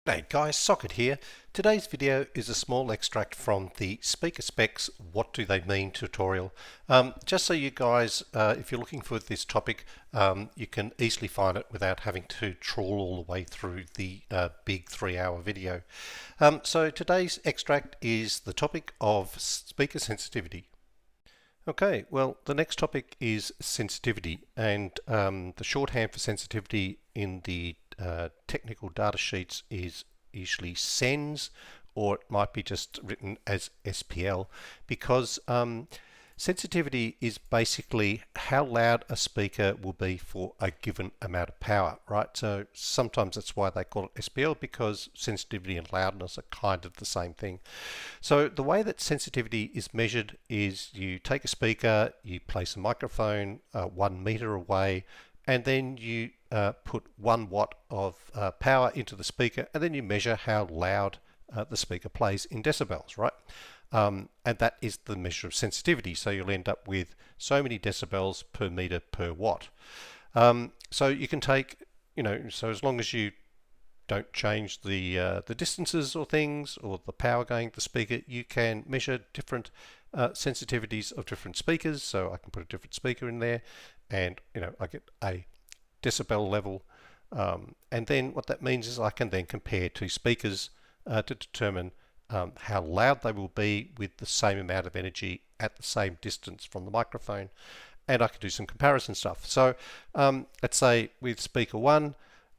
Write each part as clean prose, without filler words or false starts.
Hey guys, Socket here. Today's video is a small extract from the Speaker Specs What Do They Mean tutorial. Just so you guys, if you're looking for this topic, you can easily find it without having to trawl all the way through the big 3-hour video. So today's extract is the topic of speaker sensitivity. Okay, well, the next topic is sensitivity, and the shorthand for sensitivity in the technical data sheets is usually SENS, or it might be just written as SPL, because sensitivity is basically how loud a speaker will be for a given amount of power, right? So sometimes that's why they call it SPL, because sensitivity and loudness are kind of the same thing. So the way that sensitivity is measured is you take a speaker, you place a microphone 1 meter away, and then you put 1 watt of power into the speaker, and then you measure how loud the speaker plays in decibels, right? And that is the measure of sensitivity. So you'll end up with so many decibels per meter per watt. So you can take, so as long as you don't change the distances or things or the power going to the speaker, you can measure different sensitivities of different speakers. So I can put a different speaker in there, and I get a decibel level, and then what that means is I can then compare two speakers to determine how loud they will be with the same amount of energy at the same distance from the microphone, and I can do some comparison stuff. So let's say with speaker 1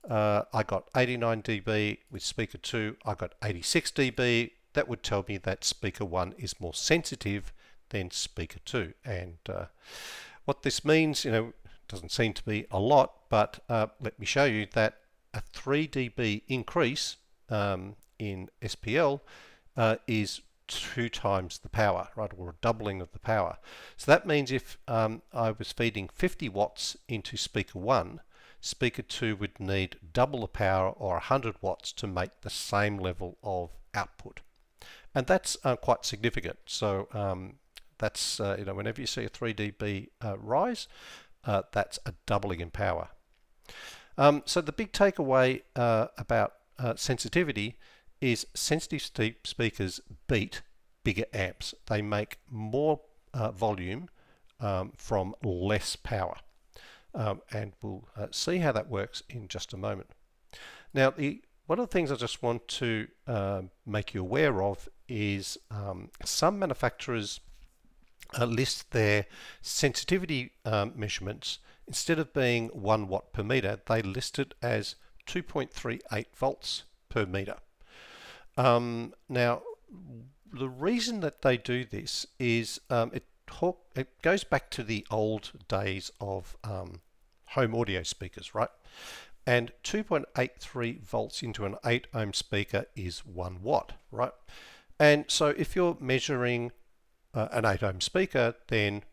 I got 89 dB, with speaker 2 I got 86 dB. That would tell me that speaker 1 is more sensitive than speaker 2, and what this means, doesn't seem to be a lot, but let me show you that a 3 dB increase in SPL is 2 times the power, right, or a doubling of the power. So that means if I was feeding 50 watts into speaker 1, speaker 2 would need double the power, or 100 watts, to make the same level of output. And that's quite significant. So that's, whenever you see a 3 dB rise, that's a doubling in power. So the big takeaway about sensitivity is sensitive speakers beat bigger amps. They make more volume from less power. And we'll see how that works in just a moment. Now, one of the things I just want to make you aware of is some manufacturers list their sensitivity measurements. Instead of being 1 watt per meter, they list it as 2.38 volts per meter. Now, the reason that they do this is it goes back to the old days of home audio speakers, right? And 2.83 volts into an 8 ohm speaker is 1 watt, right? And so if you're measuring an 8 ohm speaker, then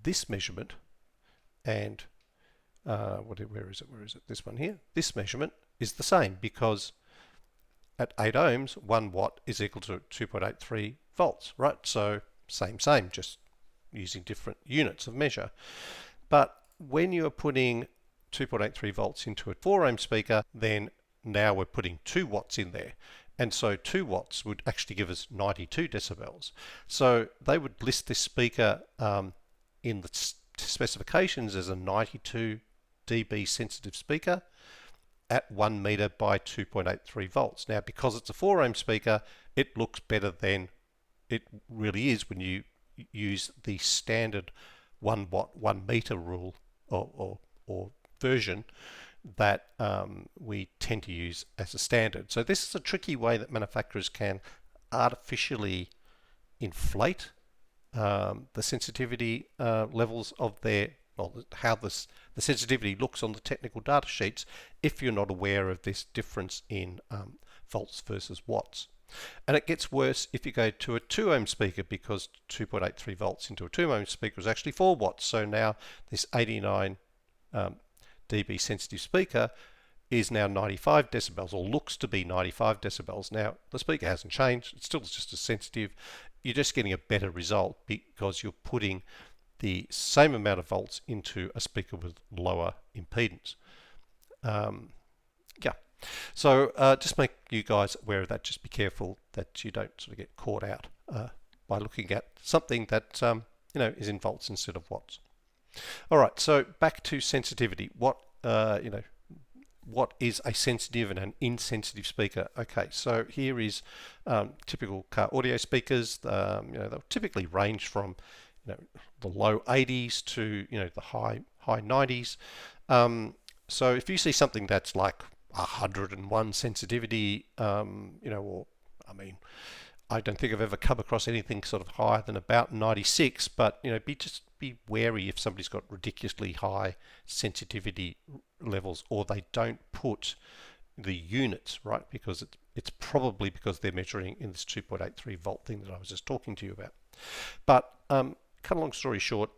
this measurement and where is it? This one here. This measurement is the same, because at 8 ohms, 1 watt is equal to 2.83 volts, right? So same, just using different units of measure. But when you're putting 2.83 volts into a 4 ohm speaker, then now we're putting 2 watts in there. And so 2 watts would actually give us 92 decibels. So they would list this speaker in the specifications as a 92 dB sensitive speaker at 1 meter by 2.83 volts. Now, because it's a 4 ohm speaker, it looks better than it really is when you use the standard 1 watt 1 meter rule or version that we tend to use as a standard. So this is a tricky way that manufacturers can artificially inflate the sensitivity levels of their, how the sensitivity looks on the technical data sheets, if you're not aware of this difference in volts versus watts. And it gets worse if you go to a 2 ohm speaker, because 2.83 volts into a 2 ohm speaker is actually 4 watts. So now this 89 dB sensitive speaker is now 95 decibels, or looks to be 95 decibels. Now, the speaker hasn't changed. It's still just as sensitive. You're just getting a better result because you're putting the same amount of volts into a speaker with lower impedance. yeah. So just make you guys aware of that. Just be careful that you don't sort of get caught out by looking at something that is in volts instead of watts. All right, so back to sensitivity. What is a sensitive and an insensitive speaker? Okay, so here is typical car audio speakers. They'll typically range from the low 80s to the high 90s. So if you see something that's like 101 sensitivity, or I don't think I've ever come across anything sort of higher than about 96, but be wary if somebody's got ridiculously high sensitivity levels, or they don't put the units right, because it's probably because they're measuring in this 2.83 volt thing that I was just talking to you about. But cut a long story short,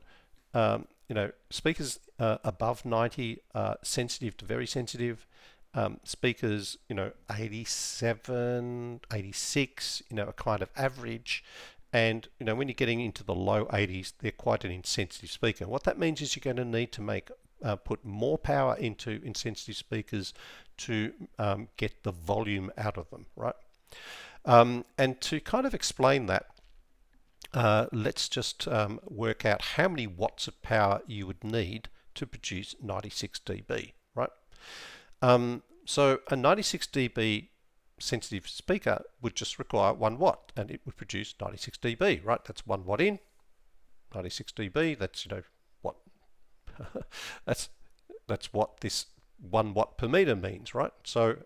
speakers above 90 are sensitive to very sensitive. Speakers 87, 86 are kind of average, and when you're getting into the low 80s, they're quite an insensitive speaker. What that means is you're going to need to put more power into insensitive speakers to get the volume out of them, right? And to kind of explain that, let's just work out how many watts of power you would need to produce 96 dB, right? So a 96 dB sensitive speaker would just require 1 watt, and it would produce 96 dB, right? That's 1 watt in, 96 dB. That's what that's what this 1 watt per meter means, right? So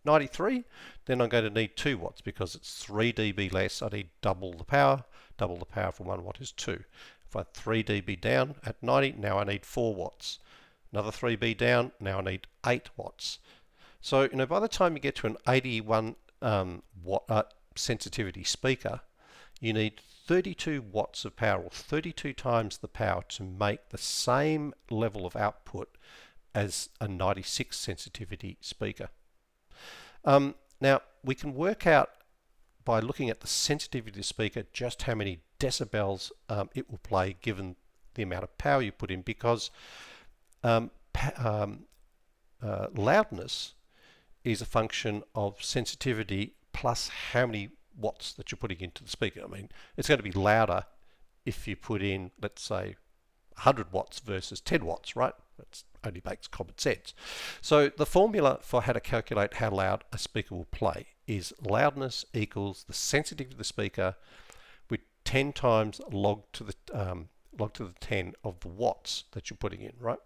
93, then I'm going to need 2 watts because it's 3 dB less. I need double the power. Double the power from 1 watt is 2. If I 3 dB down at 90, now I need 4 watts. Another 3 dB down, now I need 8 watts. So by the time you get to an 81 watt sensitivity speaker, you need 32 watts of power, or 32 times the power, to make the same level of output as a 96 sensitivity speaker. Now we can work out by looking at the sensitivity of the speaker just how many decibels it will play given the amount of power you put in, because loudness is a function of sensitivity plus how many watts that you're putting into the speaker. It's going to be louder if you put in, let's say, 100 watts versus 10 watts, right? That only makes common sense. So the formula for how to calculate how loud a speaker will play is loudness equals the sensitivity of the speaker with 10 times log to the 10 of the watts that you're putting in, right?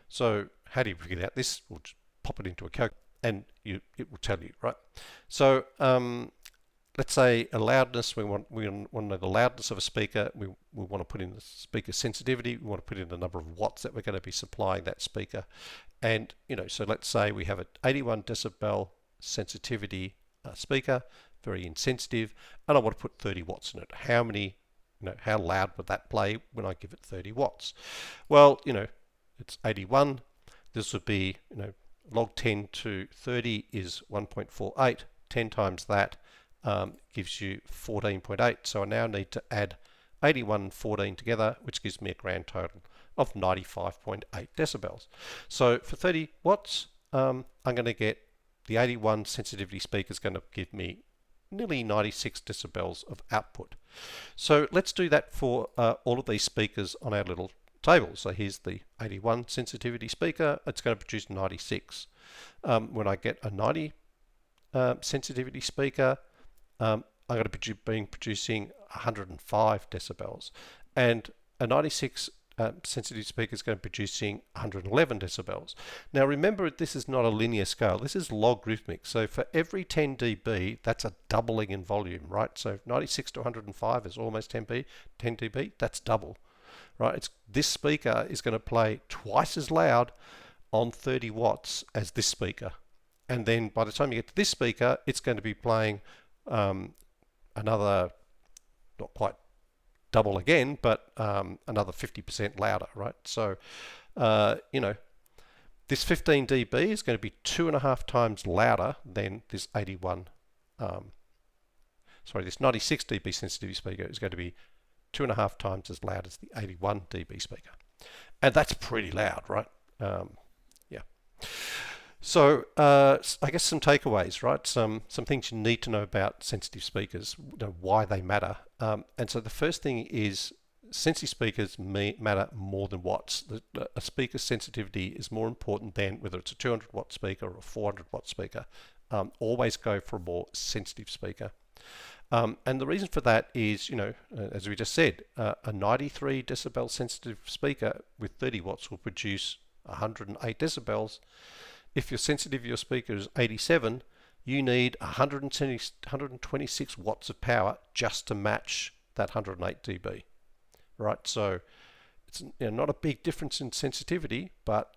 So how do you figure out this? We'll just pop it into a calculator and it will tell you, right? So let's say a loudness, we want to know the loudness of a speaker. We want to put in the speaker sensitivity. We want to put in the number of watts that we're going to be supplying that speaker. And so let's say we have an 81 decibel sensitivity speaker, very insensitive, and I want to put 30 watts in it. How many, how loud would that play when I give it 30 watts? Well, it's 81. This would be, log 10 to 30 is 1.48. 10 times that gives you 14.8. So I now need to add 81 and 14 together, which gives me a grand total of 95.8 decibels. So for 30 watts, I'm going to get the 81 sensitivity speaker is going to give me nearly 96 decibels of output. So let's do that for all of these speakers on our little table. So here's the 81 sensitivity speaker. It's going to produce 96. When I get a 90 sensitivity speaker, I'm going to be producing 105 decibels, and a 96 sensitive speaker is going to be producing 111 decibels. Now remember, this is not a linear scale. This is logarithmic. So for every 10 dB, that's a doubling in volume, right? So 96 to 105 is almost 10 dB. That's double, right? This speaker is going to play twice as loud on 30 watts as this speaker. And then by the time you get to this speaker, it's going to be playing another, not quite double again, but another 50% louder, right? So, this 15 dB is going to be 2.5 times louder than this this 96 dB sensitivity speaker is going to be 2.5 times as loud as the 81 dB speaker. And that's pretty loud, right? Yeah. So I guess some takeaways, right? Some things you need to know about sensitive speakers, why they matter. And so the first thing is sensitive speakers matter more than watts. A speaker's sensitivity is more important than whether it's a 200 watt speaker or a 400 watt speaker. Always go for a more sensitive speaker. And the reason for that is, as we just said, a 93 decibel sensitive speaker with 30 watts will produce 108 decibels. If your sensitivity of your speaker is 87, you need 126 watts of power just to match that 108 dB. Right, so it's not a big difference in sensitivity, but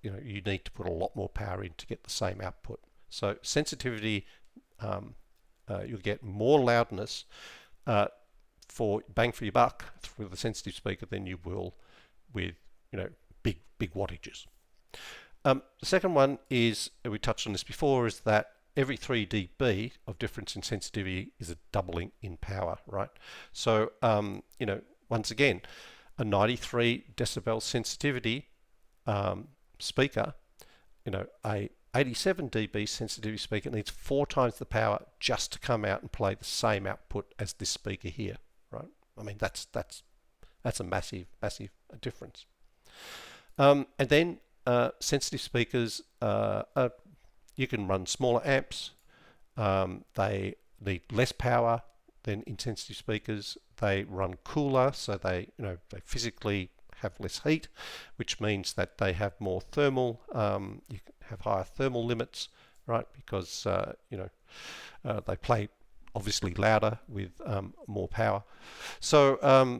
you need to put a lot more power in to get the same output. So sensitivity, you'll get more loudness for bang for your buck with a sensitive speaker than you will with big wattages. The second one is, we touched on this before, is that every 3 dB of difference in sensitivity is a doubling in power, right? So, once again, a 93 decibel sensitivity speaker, a 87 dB sensitivity speaker needs 4 times the power just to come out and play the same output as this speaker here, right? I mean, that's a massive difference. And then sensitive speakers, you can run smaller amps. They need less power than insensitive speakers. They run cooler, so they physically have less heat, which means that they have more thermal. You have higher thermal limits, right? Because they play obviously louder with more power. So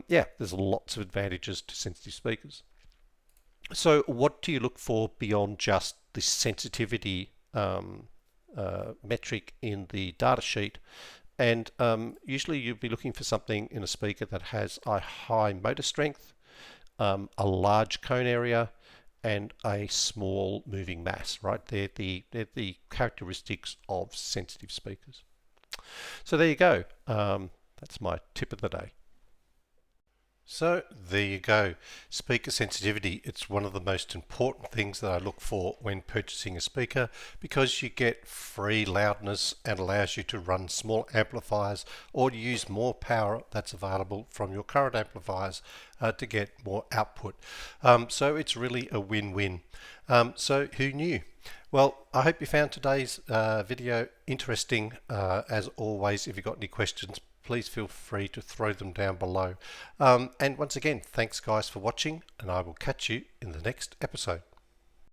there's lots of advantages to sensitive speakers. So what do you look for beyond just the sensitivity metric in the data sheet? And usually you'll be looking for something in a speaker that has a high motor strength, a large cone area, and a small moving mass, right? They're the characteristics of sensitive speakers. So there you go. That's my tip of the day. So there you go. Speaker sensitivity, it's one of the most important things that I look for when purchasing a speaker, because you get free loudness and allows you to run small amplifiers or to use more power that's available from your current amplifiers to get more output. So it's really a win-win. So who knew? Well, I hope you found today's video interesting. As always, if you've got any questions, please feel free to throw them down below. And once again, thanks guys for watching, and I will catch you in the next episode.